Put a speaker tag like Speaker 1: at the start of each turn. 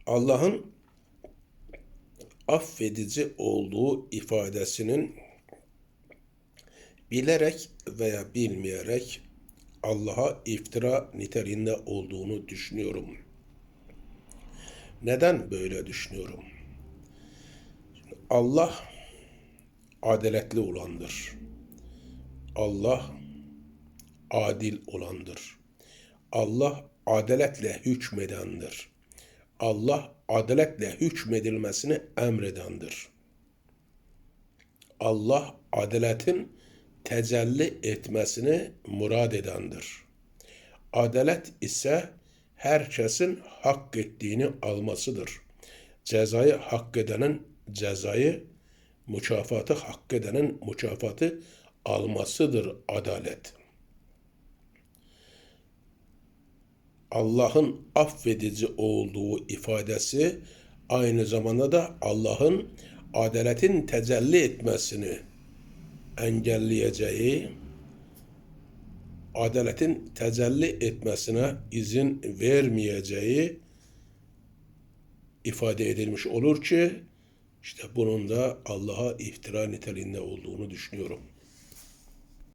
Speaker 1: Allah'ın affedici olduğu ifadesinin bilerek veya bilmeyerek Allah'a iftira niteliğinde olduğunu düşünüyorum. Neden böyle düşünüyorum? Allah adaletli olandır. Allah adil olandır. Allah adaletle hükmedendir. Allah adaletle hükmedilmesini emredendir. Allah adaletin tecelli etmesini murad edendir. Adalet ise herkesin hak ettiğini almasıdır. Cezayı hak edenin cezayı, mükafatı hak edenin mükafatı almasıdır adalet. Allah'ın affedici olduğu ifadesi aynı zamanda da Allah'ın adaletin tecelli etmesini engelleyeceği, adaletin tecelli etmesine izin vermeyeceği ifade edilmiş olur ki, işte bunun da Allah'a iftira niteliğinde olduğunu düşünüyorum.